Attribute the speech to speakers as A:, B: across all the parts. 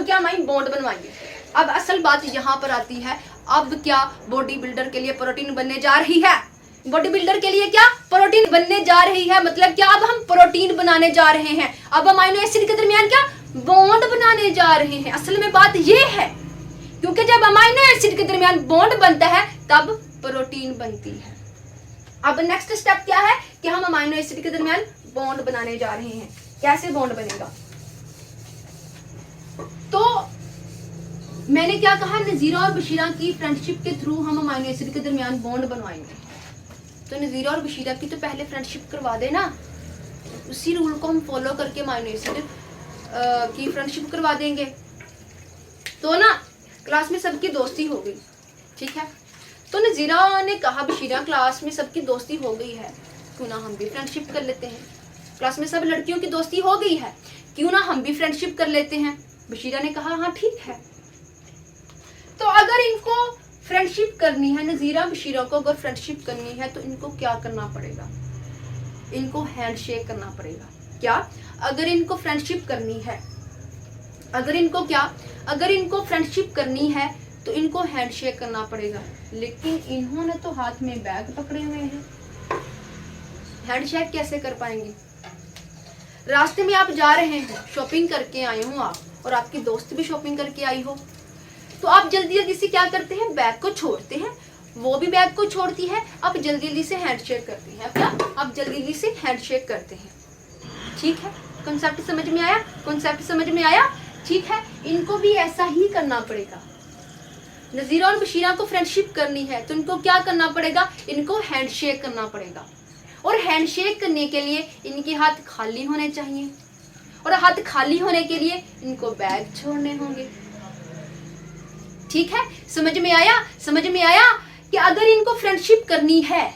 A: अब क्या हमारी बॉन्ड बनवाएंगे। अब असल बात यहाँ पर आती है, अब क्या बॉडी बिल्डर के लिए प्रोटीन बनने जा रही है। बॉडी बिल्डर के लिए क्या प्रोटीन बनने जा रही है, मतलब क्या अब हम प्रोटीन बनाने जा रहे हैं। अब अमाइनो एसिड के दरमियान क्या बॉन्ड बनाने जा रहे हैं। असल में बात ये है, क्योंकि जब अमाइनो एसिड के दरमियान बॉन्ड बनता है तब प्रोटीन बनती है। अब नेक्स्ट स्टेप क्या है कि हम अमाइनो एसिड के दरमियान बॉन्ड बनाने जा रहे हैं। कैसे बॉन्ड बनेगा, तो मैंने क्या कहा, नजीरा और बशीरा की फ्रेंडशिप के थ्रू हम अमाइनो एसिड के दरमियान बॉन्ड बनवाएंगे। तो नजीरा और बशीरा की तो पहले फ्रेंडशिप करवा देना, उसी रूल को हम फॉलो करके अमाइनो एसिड की फ्रेंडशिप करवा देंगे। तो ना क्लास में सबकी दोस्ती हो गई, ठीक है। तो नजीरा ने कहा बशीरा क्लास में सबकी दोस्ती हो गई है, क्यों ना हम भी फ्रेंडशिप कर लेते हैं। क्लास में सब लड़कियों की दोस्ती हो गई है, क्यों ना हम भी फ्रेंडशिप कर लेते हैं। बशीरा ने कहा हाँ ठीक है। तो अगर इनको फ्रेंडशिप करनी है, नजीरा बशीरा को अगर फ्रेंडशिप करनी है तो इनको क्या करना पड़ेगा, इनको हैंडशेक करना पड़ेगा। क्या, अगर इनको फ्रेंडशिप करनी है, अगर इनको क्या, अगर इनको फ्रेंडशिप करनी है तो इनको हैंडशेक करना पड़ेगा। लेकिन इन्होंने तो हाथ में बैग पकड़े हुए हैं, हैंडशेक कैसे कर पाएंगे। रास्ते में आप जा रहे हैं, शॉपिंग करके आए हो आप, और आपकी दोस्त भी शॉपिंग करके आई हो, तो आप जल्दी जल्दी से क्या करते हैं, बैग को छोड़ते हैं, वो भी बैग को छोड़ती है, आप जल्दी जल्दी से हैंडशेक करते हैं। क्या, आप जल्दी जल्दी से हैंडशेक करते हैं, ठीक है। कॉन्सेप्ट समझ में आया, कॉन्सेप्ट समझ में आया, ठीक है। इनको भी ऐसा ही करना पड़ेगा। नजीरा और बशीरा को फ्रेंडशिप करनी है तो इनको क्या करना पड़ेगा, इनको हैंडशेक करना पड़ेगा। और हैंडशेक करने के लिए इनके हाथ खाली होने चाहिए, और हाथ खाली होने के लिए इनको बैग छोड़ने होंगे, ठीक है। समझ में आया, समझ में आया कि अगर इनको फ्रेंडशिप करनी है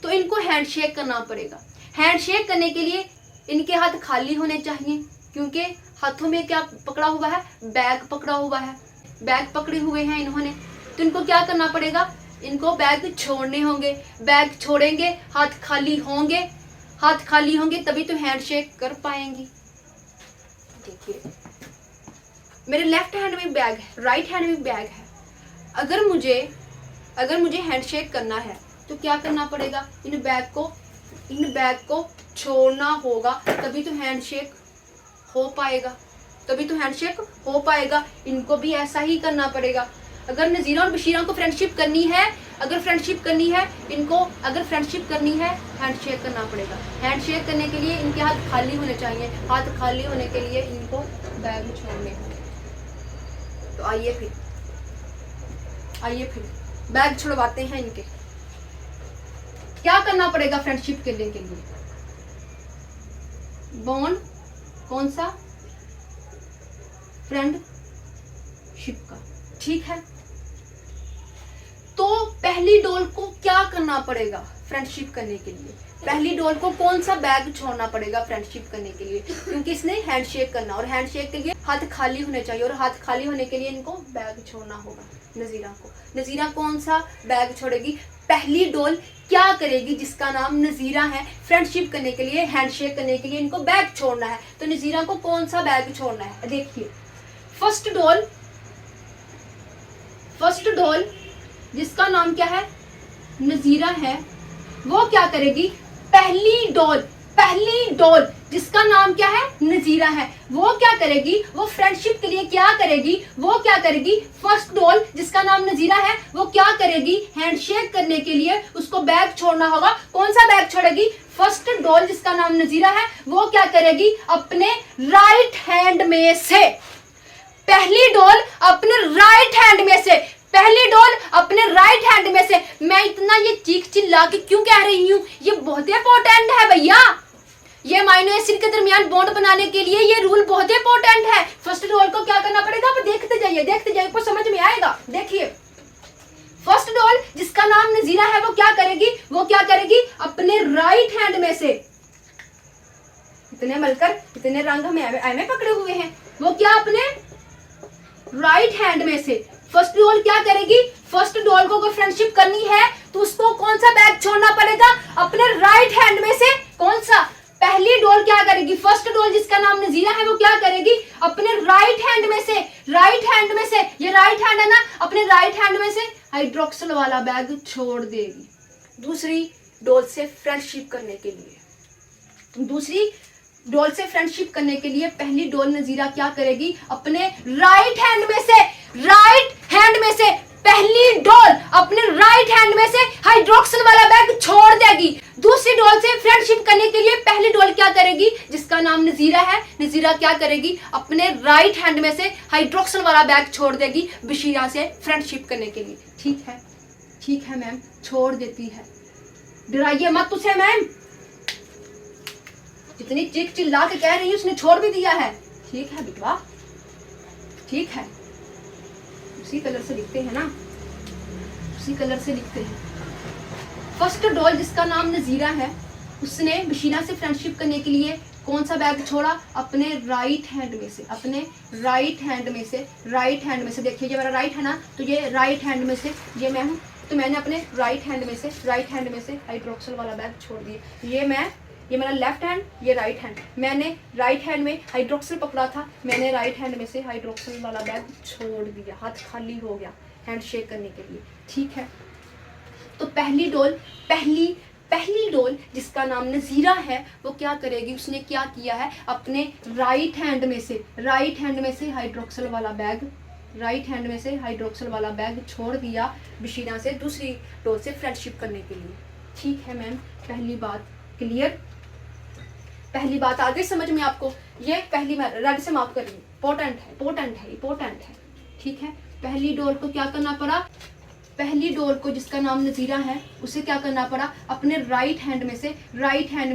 A: तो इनको हैंडशेक करना पड़ेगा। हैंडशेक करने के लिए इनके हाथ खाली होने चाहिए, क्योंकि हाथों में क्या पकड़ा हुआ है, बैग पकड़ा हुआ है, बैग पकड़े हुए हैं इन्होंने। तो इनको क्या करना पड़ेगा, इनको बैग छोड़ने होंगे, बैग छोड़ेंगे, हाथ खाली होंगे, हाथ खाली होंगे तभी तो हैंडशेक कर पाएंगी। देखिए मेरे लेफ्ट हैंड में बैग है, राइट हैंड में बैग है। अगर मुझे हैंडशेक करना है तो क्या करना पड़ेगा, इन बैग को छोड़ना होगा, तभी तो हैंडशेक हो पाएगा, तभी तो हैंडशेक हो पाएगा। इनको भी ऐसा ही करना पड़ेगा। अगर नजीरा और बशीरा को फ्रेंडशिप करनी है, अगर फ्रेंडशिप करनी है इनको, अगर फ्रेंडशिप करनी है हैंडशेक करना पड़ेगा। हैंडशेक करने के लिए इनके हाथ खाली होने चाहिए, हाथ खाली होने के लिए इनको बैग छोड़ने होंगे। तो आइए फिर बैग छुड़वाते हैं इनके। क्या करना पड़ेगा फ्रेंडशिप करने के लिए, बॉन्ड कौन सा, फ्रेंडशिप का, ठीक है। तो पहली डॉल को क्या करना पड़ेगा फ्रेंडशिप करने के लिए, पहली डॉल को कौन सा बैग छोड़ना पड़ेगा फ्रेंडशिप करने के लिए, क्योंकि इसने हैंडशेक करना, और हैंडशेक के लिए हाथ खाली होने चाहिए, और हाथ खाली होने के लिए इनको बैग छोड़ना होगा नजीरा को। नजीरा कौन सा बैग छोड़ेगी, पहली डॉल क्या करेगी जिसका नाम नजीरा है, फ्रेंडशिप करने के लिए, हैंडशेक करने के लिए इनको बैग छोड़ना है। तो नजीरा को कौन सा बैग छोड़ना है, देखिए फर्स्ट डॉल जिसका नाम क्या है, नजीरा है, वो क्या करेगी, पहली डॉल जिसका नाम क्या है, नजीरा है, वो क्या करेगी, वो फ्रेंडशिप के लिए क्या करेगी, वो क्या करेगी, फर्स्ट डॉल जिसका नाम नजीरा है वो क्या करेगी, हैंडशेक करने के लिए उसको बैग छोड़ना होगा। कौन सा बैग छोड़ेगी, फर्स्ट डॉल जिसका नाम नजीरा है वो क्या करेगी, अपने राइट हैंड में से, पहली डॉल अपने राइट हैंड में से, पहली डॉल अपने राइट हैंड में से। मैं इतना ये चीख चिल्ला के क्यों कह रही हूँ, ये बहुत इंपॉर्टेंट है भैया, ये अमाइनो एसिड के दरमियान बॉन्ड बनाने के लिए ये रूल बहुत इंपॉर्टेंट है। फर्स्ट डॉल को क्या करना पड़ेगा, आप देखते जाइए आपको समझ में आएगा। देखिए फर्स्ट डॉल जिसका नाम नजीरा है वो क्या करेगी, अपने राइट हैंड में से, इतने मलकर इतने रंग हमें पकड़े हुए हैं, वो क्या अपने राइट हैंड में से फर्स्ट डॉल क्या करेगी, फर्स्ट डॉल को अगर फ्रेंडशिप करनी है तो उसको कौन सा बैग छोड़ना पड़ेगा, अपने राइट हैंड में से, कौन सा, पहली डोल क्या करेगी, फर्स्ट डोल जिसका नाम नजीरा है वो क्या करेगी, अपने राइट हैंड में से, ये राइट हैंड है ना, अपने राइट हैंड में से हाइड्रोक्सल वाला बैग छोड़ देगी दूसरी डोल से फ्रेंडशिप करने के लिए। दूसरी डोल से फ्रेंडशिप करने के लिए पहली डोल नजीरा क्या करेगी, अपने राइट हैंड में से पहली डोल अपने राइट हैंड में से हाइड्रोक्सल वाला बैग छोड़ देगी। दूसरी डोल से फ्रेंडशिप करने के लिए पहली डोल क्या करेगी, जिसका नाम नजीरा है, नजीरा क्या करेगी, अपने राइट हैंड में से हाइड्रोक्सल वाला बैग छोड़ देगी बशीरा से फ्रेंडशिप करने के लिए। ठीक है मैम, छोड़ देती है, डराइए मत उसे मैम, जितनी चीख चिल्ला के कह रही है उसने छोड़ भी दिया है। ठीक है बिटवा, ठीक है, उसी कलर से लिखते हैं ना, उसी कलर से लिखते हैं। फर्स्ट डोल जिसका नाम नजीरा है उसने बशीरा से फ्रेंडशिप करने के लिए कौन सा बैग छोड़ा, अपने राइट हैंड में से, राइट हैंड में से देखिए ये मेरा राइट है ना, तो ये राइट हैंड में से ये मैं हूँ, तो मैंने अपने राइट हैंड में से हाइड्रोक्सल वाला बैग छोड़ दिया। ये मेरा लेफ्ट हैंड, ये राइट हैंड, मैंने राइट हैंड में हाइड्रोक्सल पकड़ा था, मैंने राइट हैंड में से हाइड्रोक्सल वाला बैग छोड़ दिया, हाथ खाली हो गया हैंड शेक करने के लिए। ठीक है, तो पहली डोल जिसका नाम नजीरा है वो क्या करेगी, उसने क्या किया है, अपने राइट हैंड में से हाइड्रोक्सल वाला बैग छोड़ दिया बशीरा से दूसरी डोल से फ्रेंडशिप करने के लिए। ठीक है मैम, पहली बात क्लियर, पहली बात आ गई समझ में आपको। ये पहली मैं रेड से माफ कर रही हूँ, इंपॉर्टेंट है। ठीक है, पहली डोल को क्या करना पड़ा, पहली डोल को जिसका नाम नजीरा है उसे क्या करना पड़ा, अपने राइट हैंड में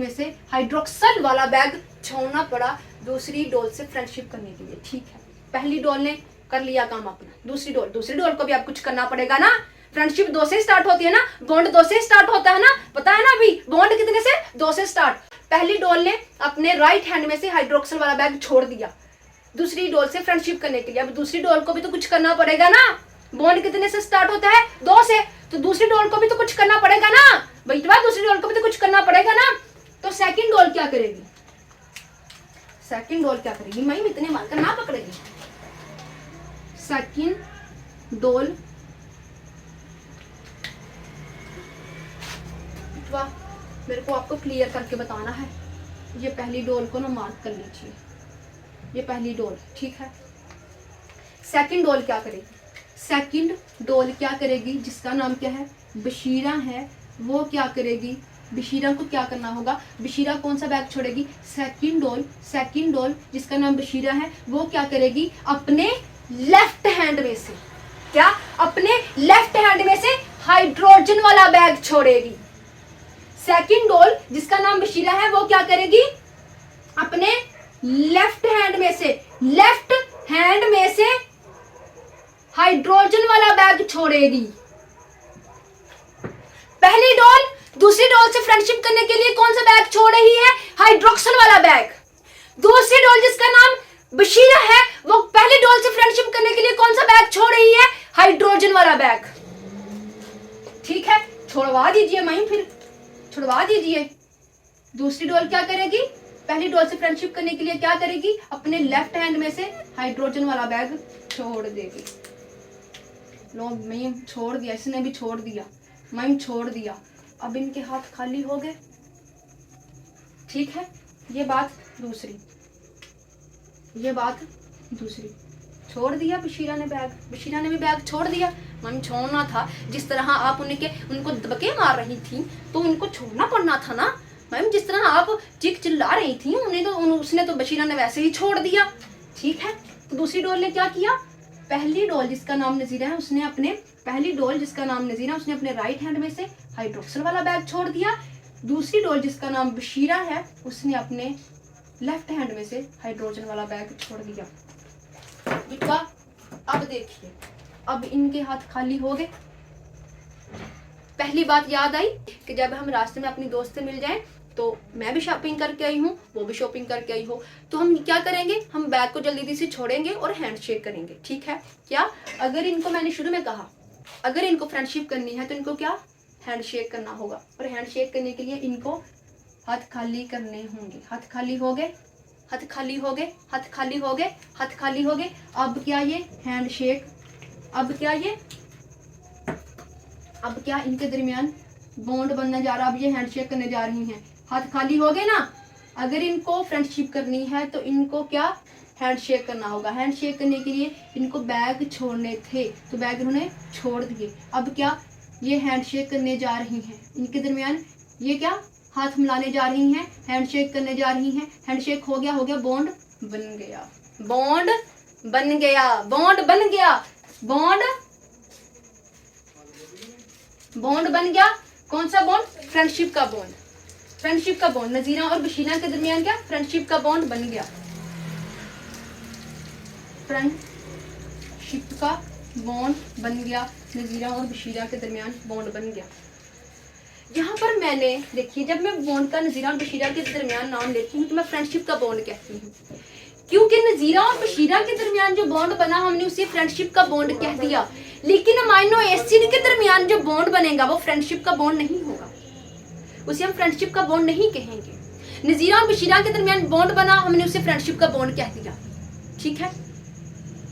A: से हाइड्रोक्सल वाला बैग छोड़ना पड़ा दूसरी डोल से फ्रेंडशिप करने के लिए। ठीक है, पहली डोल ने कर लिया काम अपना, दूसरी डोल को भी आप कुछ करना पड़ेगा ना। फ्रेंडशिप 2 से स्टार्ट होती है ना, बॉन्ड 2 से स्टार्ट होता है ना, पता है ना, अभी बॉन्ड कितने से, 2 से स्टार्ट। पहली डोल ने अपने राइट हैंड में से हाइड्रोक्सल वाला बैग छोड़ दिया दूसरी डोल से फ्रेंडशिप करने के लिए। अब दूसरी डोल को भी तो कुछ करना पड़ेगा ना, बॉन्ड कितने से स्टार्ट होता है, 2 से, तो दूसरी डोल को भी तो कुछ करना पड़ेगा ना बेटवा, दूसरी डोल को भी तो कुछ करना पड़ेगा ना। तो सेकंड डोल क्या करेगी, मैं इतने मारकर ना पकड़ेगी। सेकंड डोल मेरे को आपको क्लियर करके बताना है। ये पहली डोल को ना मार्क कर लीजिए, ये पहली डोल, ठीक है। सेकंड डोल क्या करेगी, जिसका नाम क्या है, बशीरा है, वो क्या करेगी, बशीरा को क्या करना होगा, बशीरा कौन सा बैग छोड़ेगी, सेकंड डोल जिसका नाम बशीरा है वो क्या करेगी, अपने लेफ्ट हैंड में से, क्या, अपने लेफ्ट हैंड में से हाइड्रोजन वाला बैग छोड़ेगी। सेकंड डोल जिसका नाम बशीरा है वो क्या करेगी, अपने लेफ्ट हैंड में से हाइड्रोजन वाला बैग छोड़ेगी। पहली डोल दूसरी डोल से फ्रेंडशिप करने के लिए कौन सा बैग छोड़ रही है, हाइड्रोक्सल वाला बैग। दूसरी डोल जिसका नाम बशीरा है वो पहली डोल से फ्रेंडशिप करने के लिए कौन सा बैग छोड़ रही है, हाइड्रोजन वाला बैग। ठीक है, छोड़वा दीजिए माई, फिर छुड़वा दीजिए। दूसरी डोल क्या करेगी, पहली डोल से फ्रेंडशिप करने के लिए क्या करेगी, अपने लेफ्ट हैंड में से हाइड्रोजन वाला बैग छोड़ देगी। लो मैं छोड़ दिया, इसने भी छोड़ दिया, मैं छोड़ दिया, अब इनके हाथ खाली हो गए। ठीक है, ये बात दूसरी, छोड़ दिया बशीरा ने भी बैग छोड़ दिया। मैम छोड़ना था, जिस तरह आप उनको दबके मार रही थी तो उनको छोड़ना पड़ना था ना मैम, जिस तरह आप चीख चिल्ला रही थी उसने तो बशीरा ने वैसे ही छोड़ दिया। ठीक है, तो दूसरी डोल ने क्या किया, पहली डोल जिसका नाम नजीरा है उसने अपने राइट हैंड में से हाइड्रोक्सल वाला बैग छोड़ दिया। दूसरी डोल जिसका नाम बशीरा है उसने अपने लेफ्ट हैंड में से हाइड्रोजन वाला बैग छोड़ दिया। बेटा अब देखिए, अब इनके हाथ खाली हो गए। पहली बात याद आई कि जब हम रास्ते में अपनी दोस्त से मिल जाएं तो मैं भी शॉपिंग करके आई हूँ, वो भी शॉपिंग करके आई हो, तो हम क्या करेंगे, हम बैग को जल्दी से छोड़ेंगे और हैंडशेक करेंगे। ठीक है, क्या, अगर इनको मैंने शुरू में कहा अगर इनको फ्रेंडशिप करनी है तो इनको क्या, हैंडशेक करना होगा, और हैंडशेक करने के लिए इनको हाथ खाली करने होंगे। हाथ खाली हो गए, हाथ खाली हो गए, हाथ खाली हो गए, हाथ खाली हो गए। अब क्या ये हैंड शेक, अब क्या ये, अब क्या इनके दरमियान बॉन्ड बनने जा रहा। अब ये हैंडशेक करने जा रही हैं। हाथ खाली हो गए ना। अगर इनको फ्रेंडशिप करनी है तो इनको क्या हैंडशेक करना होगा। हैंडशेक करने के लिए इनको बैग छोड़ने थे तो बैग इन्होंने छोड़ दिए। अब क्या ये हैंडशेक करने जा रही हैं। इनके दरमियान ये क्या हाथ मिलाने जा रही हैं, हैंडशेक करने जा रही हैं। हैंडशेक हो गया, हो गया, बॉन्ड बन गया, बॉन्ड बन गया, बॉन्ड बन गया, बॉन्ड बॉन्ड बन गया। कौन सा बॉन्ड? फ्रेंडशिप का बॉन्ड, फ्रेंडशिप का बॉन्ड। नजीरा और बशीरा के दरमियान क्या फ्रेंडशिप का बॉन्ड बन गया, फ्रेंडशिप का बॉन्ड बन गया। नजीरा और बशीरा के दरमियान बॉन्ड बन गया। यहाँ पर मैंने देखिए, जब मैं बॉन्ड का नजीरा और बशीरा के दरमियान नाम लेती हूँ तो मैं फ्रेंडशिप का बॉन्ड कहती हूँ, क्योंकि नजीरा और बशीरा के दरमियान जो बॉन्ड बना हमने उसे फ्रेंडशिप का बॉन्ड कह दिया। लेकिन अमाइनो एसिड के दरमियान जो बॉन्ड बनेगा वो फ्रेंडशिप का बॉन्ड नहीं होगा, उसे हम फ्रेंडशिप का बॉन्ड नहीं कहेंगे। नजीरा और बशीरा के दरमियान बॉन्ड बना, हमने उसे फ्रेंडशिप का बॉन्ड कह दिया, ठीक है,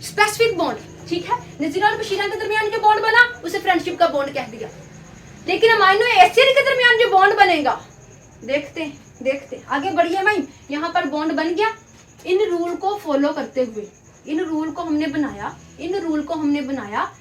A: स्पेसिफिक बॉन्ड, ठीक है। नजीरा और बशीरा के दरमियान जो बॉन्ड बना उसे फ्रेंडशिप का बॉन्ड कह दिया। लेकिन अमाइनो एसिड के दरमियान जो बॉन्ड बनेगा, देखते हैं देखते हैं, आगे बढ़िए भाई। यहाँ पर बॉन्ड बन गया। इन रूल को फॉलो करते हुए, इन रूल को हमने बनाया, इन रूल को हमने बनाया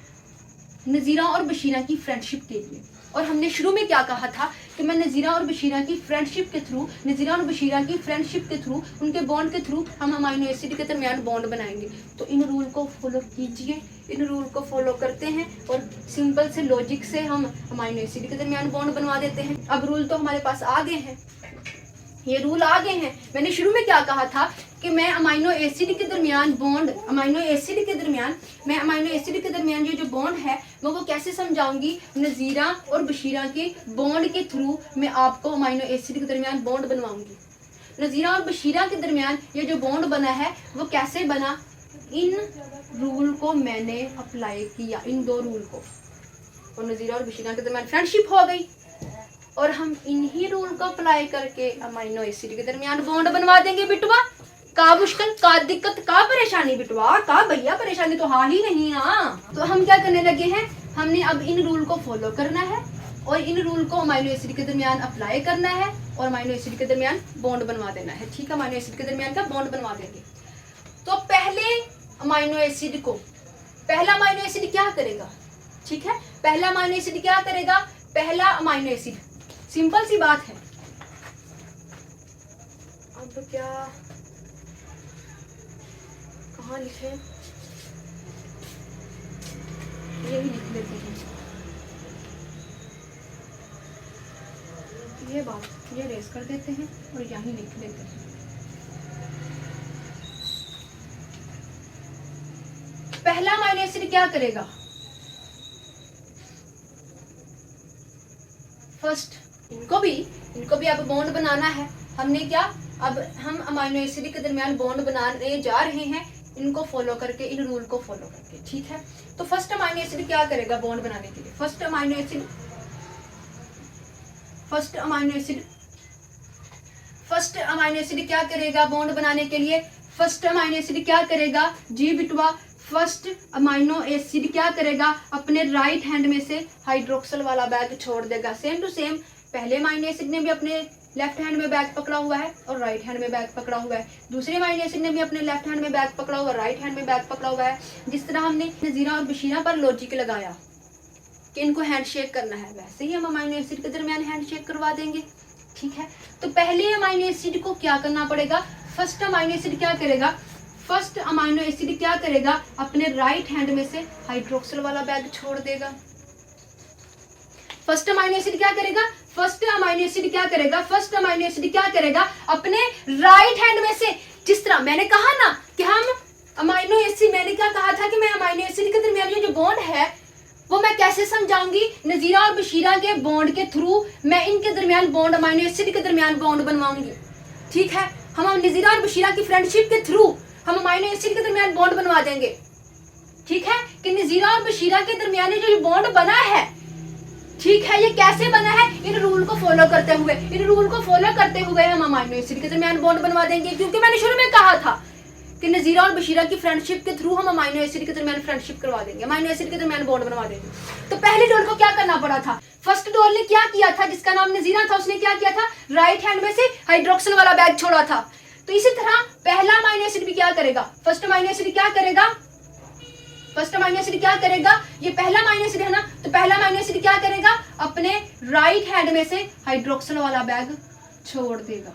A: नजीरा और बशीरा की फ्रेंडशिप के लिए। और हमने शुरू में क्या कहा था कि मैं नजीरा और बशीरा की फ्रेंडशिप के थ्रू, नजीरा और बशीरा की फ्रेंडशिप के थ्रू, उनके बॉन्ड के थ्रू हम अमाइनो एसिड के दरमियान बॉन्ड बनाएंगे। तो इन रूल को फॉलो कीजिए, इन रूल को फॉलो करते हैं और सिंपल से लॉजिक से हम अमाइनो एसिड के दरमियान बॉन्ड बनवा देते हैं। अब रूल तो हमारे पास आ गए हैं, ये रूल आ गए हैं। मैंने शुरू में क्या कहा था कि मैं अमाइनो एसिड के दरमियान बॉन्ड, अमाइनो एसिड के दरमियान, मैं अमाइनो एसिड के दरमियान जो बॉन्ड है मैं वो कैसे समझाऊंगी। नजीरा और बशीरा के बॉन्ड के थ्रू मैं आपको अमाइनो एसिड के दरमियान बॉन्ड बनवाऊंगी। नजीरा और बशीरा के दरमियान ये जो बॉन्ड बना है वो कैसे बना, इन रूल को मैंने अप्लाई किया, इन दो रूल को, और नजीरा और बशीरा के दरमियान फ्रेंडशिप हो गई। और हम इन्हीं रूल को अप्लाई करके अमाइनो एसिड के दरमियान बॉन्ड बनवा देंगे। बिटवा का मुश्किल, का दिक्कत, का परेशानी, बिटवा का भैया परेशानी तो हाँ ही नहीं ना। तो हम क्या करने लगे हैं, हमने अब इन रूल को फॉलो करना है और इन रूल को अमाइनो एसिड के दरमियान अप्लाई करना है और अमाइनो एसिड के दरमियान बॉन्ड बनवा देना है, ठीक है। अमाइनो एसिड के दरमियान का बॉन्ड बनवा देंगे। तो पहले अमाइनो एसिड को, पहला अमाइनो एसिड क्या करेगा, ठीक है, पहला अमाइनो एसिड क्या करेगा, पहला अमाइनो एसिड, सिंपल सी बात है। अब क्या, कहाँ लिखे, यही लिख लेते हैं, ये बात ये रेस कर देते हैं और यहीं लिख लेते हैं। पहला अमाइनो एसिड क्या करेगा, फर्स्ट इनको भी अब बॉन्ड बनाना है। हमने क्या, अब हम अमाइनो एसिड के दरमियान बॉन्ड बनाने जा रहे हैं, इनको फॉलो करके, इन रूल को फॉलो करके, ठीक है। तो फर्स्ट अमाइनो एसिड क्या करेगा बॉन्ड बनाने के लिए, फर्स्ट अमाइनो एसिड क्या करेगा बॉन्ड बनाने के लिए, फर्स्ट अमाइनो एसिड क्या करेगा जी बिटवा, फर्स्ट अमाइनो एसिड क्या करेगा, अपने राइट हैंड में से हाइड्रोक्सल वाला बैग छोड़ देगा। सेम टू सेम पहले अमाइनो एसिड ने भी अपने लेफ्ट हैंड में बैग पकड़ा हुआ है और राइट हैंड में बैग पकड़ा हुआ है, दूसरे अमाइनो एसिड ने भी अपने लेफ्ट हैंड में बैग पकड़ा हुआ है, राइट हैंड में बैग पकड़ा हुआ है। जिस तरह हमने नजीरा और बशीरा पर लॉजिक लगाया कि इनको हैंडशेक करना है, वैसे ही हम अमाइनो एसिड के दरमियान हैंडशेक करवा देंगे, ठीक है। तो पहले अमाइनो एसिड को क्या करना पड़ेगा, फर्स्ट अमाइनो एसिड क्या करेगा, फर्स्ट अमाइनो एसिड क्या करेगा, अपने राइट हैंड में से हाइड्रोक्सल वाला बैग छोड़ देगा। फर्स्ट अमाइनो एसिड क्या करेगा, फर्स्ट अमाइनो एसिड क्या करेगा, फर्स्ट अमाइनो एसिड क्या करेगा, अपने राइट हैंड में से, जिस तरह मैंने कहा ना कि हम अमाइनो एसिड, मैंने क्या कहा था कि मैं अमाइनो एसिड के दरमियान जो बॉन्ड है वो मैं कैसे समझाऊंगी, नजीरा और बशीरा के बॉन्ड के थ्रू मैं इनके दरमियान बॉन्ड, अमाइनो एसिड के दरमियान बॉन्ड बनवाऊंगी, ठीक है। हम नजीरा और बशीरा की फ्रेंडशिप के थ्रू हम अमाइनो एसिड के दरमियान बॉन्ड बनवा देंगे, ठीक है, कि नजीरा और बशीरा के दरमियान जो बॉन्ड बना है, ठीक है, ये कैसे बना है? इन रूल को फॉलो करते हुए, इन रूल को फॉलो करते हुए हम अमाइनो एसिड के दरमियान बॉन्ड बनवा देंगे, क्योंकि मैंने शुरू में कहा था कि नजीरा और बशीरा की फ्रेंडशिप के थ्रू हम अमाइनो एसिड के दरमियान फ्रेंडशिप करवा देंगे, अमाइनो एसिड के दरमियान बॉन्ड बनवा देंगे। तो पहले डोल को क्या करना पड़ा था? फर्स्ट डोल ने क्या किया था, जिसका नाम नजीरा था, उसने क्या किया था? राइट हैंड में से हाइड्रोक्सिल वाला बैग छोड़ा था। तो इसी तरह पहला अमाइनो एसिड भी क्या करेगा? फर्स्ट अमाइनो एसिड क्या करेगा? फर्स्ट अमाइनो एसिड क्या करेगा? ये पहला अमाइनो एसिड है ना, तो पहला अमाइनो एसिड क्या करेगा? अपने राइट हैंड में से हाइड्रोक्सिल वाला बैग छोड़ देगा,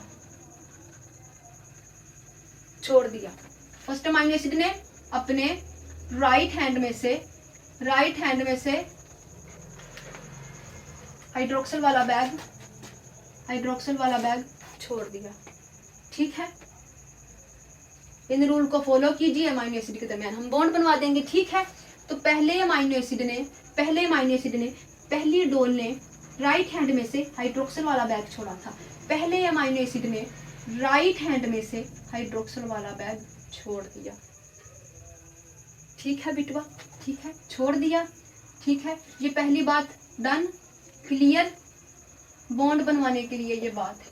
A: छोड़ दिया। फर्स्ट अमाइनो एसिड ने अपने राइट हैंड में से हाइड्रोक्सिल वाला बैग छोड़ दिया। ठीक है, इन रूल को फॉलो कीजिए, अमाइनो एसिड के दरमियान हम बॉन्ड बनवा देंगे। ठीक है, तो पहले अमाइनो एसिड ने पहली डोल ने राइट हैंड में से हाइड्रोक्सिल वाला बैग छोड़ा था। पहले अमाइनो एसिड ने राइट हैंड में से हाइड्रोक्सिल वाला बैग छोड़ दिया। ठीक है बिटवा, ठीक है, छोड़ दिया। ठीक है, ये पहली बात डन, क्लियर। बॉन्ड बनवाने के लिए ये बात है।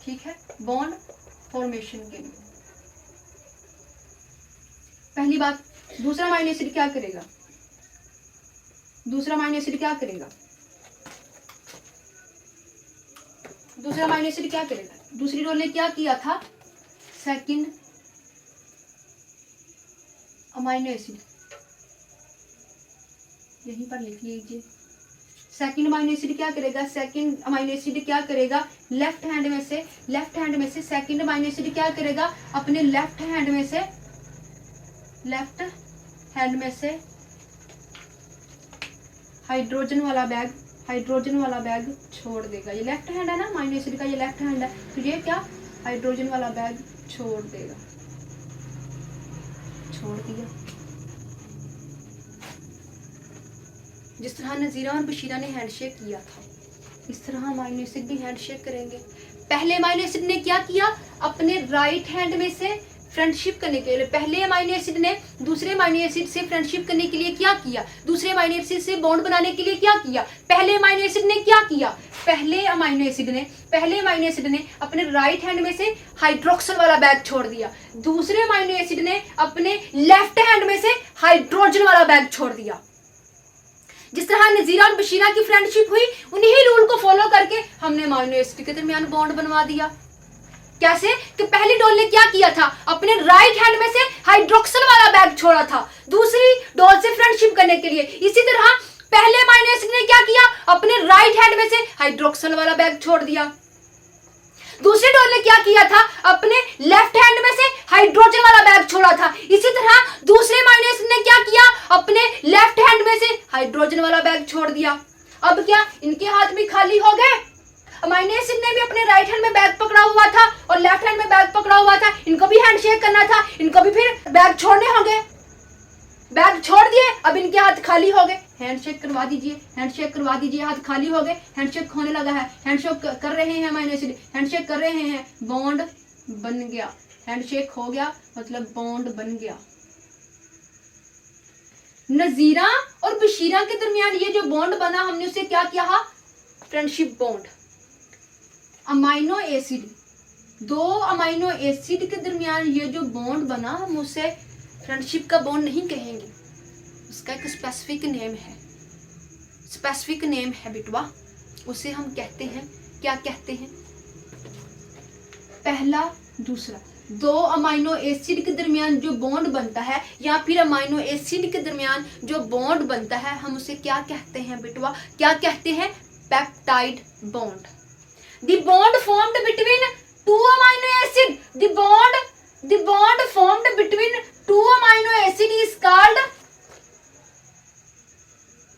A: ठीक है, बॉन्ड फॉर्मेशन के लिए पहली बात। दूसरा अमाइनो एसिड क्या करेगा? दूसरा अमाइनो एसिड क्या करेगा? दूसरी डोल ने क्या किया था? सेकंड अमाइनो एसिड, यहीं पर लिख लीजिए। सेकंड अमाइनो एसिड क्या करेगा? सेकंड अमाइनो एसिड क्या करेगा? लेफ्ट हैंड में से सेकंड अमाइनो एसिड क्या करेगा? अपने लेफ्ट हैंड में से हाइड्रोजन वाला बैग छोड़ देगा। ये लेफ्ट हैंड है ना अमाइनो एसिड का, ये लेफ्ट हैंड है, तो ये क्या? हाइड्रोजन वाला बैग छोड़ देगा, छोड़ दिया। जिस तरह नजीरा और बशीरा ने हैंडशेक किया था, इस तरह अमाइनो एसिड भी हैंडशेक करेंगे। पहले अमाइनो एसिड ने क्या किया? अपने राइट हैंड में से फ्रेंडशिप करने के लिए, पहले अमाइनो एसिड ने दूसरे अमाइनो एसिड से फ्रेंडशिप करने के लिए क्या किया? दूसरे अमाइनो एसिड से बॉन्ड बनाने के लिए क्या किया? पहले अमाइनो एसिड ने क्या किया? पहले अमाइनो एसिड ने अपने राइट हैंड में से हाइड्रोक्सिल वाला बैग छोड़ दिया। दूसरे अमाइनो एसिड ने अपने लेफ्ट हैंड में से हाइड्रोजन वाला बैग छोड़ दिया। जिस तरह नजीरा और बशीरा की फ्रेंडशिप हुई, उन्हीं रूल को फॉलो करके हमने अमाइनो एसिड के दरमियान बॉन्ड बनवा दिया। कैसे? कि पहली डोल ने क्या किया था? अपने राइट हैंड में से हाइड्रोक्सिल वाला बैग छोड़ा था दूसरी डोल से फ्रेंडशिप करने के लिए। इसी तरह पहले अमाइनो एसिड ने क्या किया? अपने राइट हैंड में से हाइड्रोक्सिल वाला बैग छोड़ दिया। दूसरी डोल ने क्या किया था? अपने लेफ्ट हैंड में से हाइड्रोजन वाला बैग छोड़ा था। इसी तरह दूसरे अमाइनो एसिड ने क्या किया? अपने लेफ्ट हैंड में से हाइड्रोजन वाला बैग छोड़ दिया। अब क्या इनके हाथ भी खाली हो गए? अमाइनो एसिड ने भी अपने राइट हैंड में बैग पकड़ा हुआ था और लेफ्ट हैंड में बैग पकड़ा हुआ था, इनको भी हैंडशेक करना था, इनको भी फिर बैग छोड़ने होंगे। बैग छोड़ दिए, अब इनके हाथ खाली हो गए। हैंडशेक करवा दीजिए, हाथ खाली हो गए, हैंडशेक होने लगा है, हैंडशेक कर रहे हैं अमाइनो एसिड, हैंडशेक कर रहे हैं, बॉन्ड बन गया। हैंडशेक हो गया मतलब बॉन्ड बन गया। नजीरा और बशीरा के दरमियान ये जो बॉन्ड बना, हमने उसे क्या किया? Friendship bond. अमाइनो एसिड, दो अमाइनो एसिड के दरमियान ये जो बॉन्ड बना, हम उसे फ्रेंडशिप का बॉन्ड नहीं कहेंगे, उसका एक स्पेसिफिक नेम है बिटवा। उसे हम कहते हैं, क्या कहते हैं? पहला दूसरा, दो अमाइनो एसिड के दरमियान जो बॉन्ड बनता है या फिर अमाइनो एसिड के दरमियान जो बॉन्ड बनता है, हम उसे क्या कहते हैं बिटवा? क्या कहते हैं? Peptide bond. The bond formed between two amino acid. The bond formed between two amino acid is called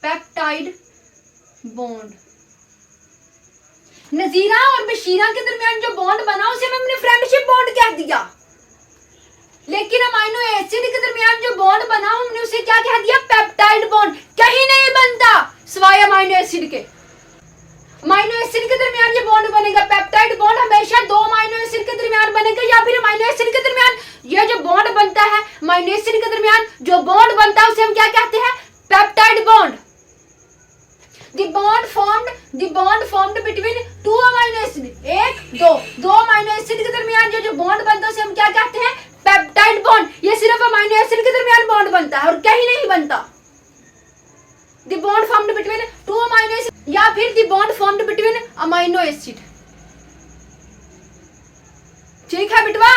A: peptide bond. नजीरा और बशीरा के दरमियान जो बॉन्ड बना उसे हमने फ्रेंडशिप बॉन्ड कह दिया, लेकिन अमाइनो एसिड के दरमियान जो बॉन्ड बना हमने उसे क्या कह दिया? Peptide bond. कहीं नहीं बनता सिवाय अमाइनो एसिड के। अमाइनो एसिड के दरमियान ये बॉन्ड बनेगा, पेप्टाइड बॉन्ड हमेशा दो अमाइनो एसिड के दरमियान बनेगा, या फिर अमाइनो एसिड के दरमियान ये जो बॉन्ड बनता है, अमाइनो एसिड के दरमियान जो बॉन्ड बनता है उसे हम क्या कहते हैं? Peptide bond. The bond form the bond formed between two amino acid, एक दो अमाइनो एसिड के दरमियान जो बॉन्ड बनता है उसे हम क्या कहते हैं? Peptide bond. ये सिर्फ अमाइनो एसिड के दरमियान बॉन्ड बनता है और कहीं नहीं बनता। The bond formed between two amino acid या फिर the bond formed between amino acid. ठीक है बिटवा,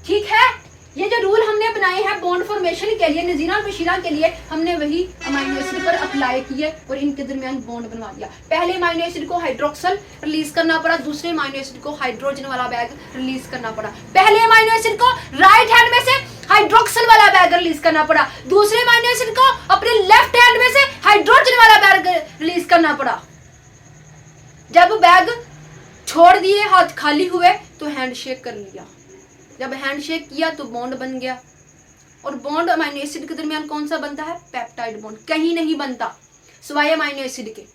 A: ठीक है। ये जो रूल हमने बनाए हैं बॉन्ड फॉर्मेशन के लिए, नजीरा और बशीरा के लिए, हमने वही अमाइनो एसिड पर अप्लाई किए और इनके दरमियान बॉन्ड बनवा दिया। पहले अमाइनो एसिड को हाइड्रोक्सल रिलीज करना पड़ा, दूसरे अमाइनो एसिड को हाइड्रोजन वाला बैग रिलीज करना पड़ा। पहले अमाइनो एसिड को राइट हैंड में से हाइड्रोक्सल वाला बैग रिलीज करना पड़ा, दूसरे अमाइनो एसिड को अपने लेफ्ट हैंड में से हाइड्रोजन वाला बैग रिलीज करना पड़ा। जब बैग छोड़ दिए, हाथ खाली हुए, तो हैंडशेक कर लिया। जब हैंडशेक किया तो बॉन्ड बन गया। और बॉन्ड अमाइनो एसिड के दरमियान कौन सा बनता है? Peptide bond. कहीं नहीं बनता सिवाय अमाइनो एसिड के।